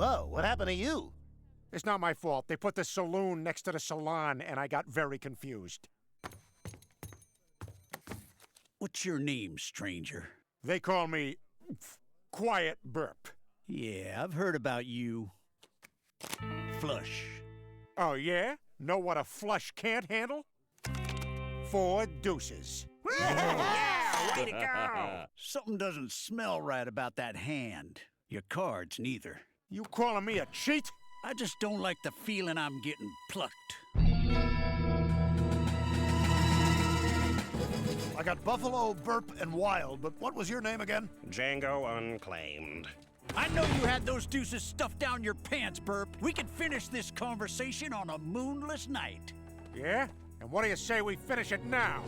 Whoa, what happened to you? It's not my fault. They put the saloon next to the salon, and I got very confused. What's your name, stranger? They call me Quiet Burp. Yeah, I've heard about you. Flush. Oh, yeah? Know what a flush can't handle? 4 deuces. Yeah, way to go! Something doesn't smell right about that hand. Your cards, neither. You calling me a cheat? I just don't like the feeling I'm getting plucked. I got Buffalo, Burp, and Wild, but what was your name again? Django Unclaimed. I know you had those deuces stuffed down your pants, Burp. We can finish this conversation on a moonless night. Yeah? And what do you say we finish it now?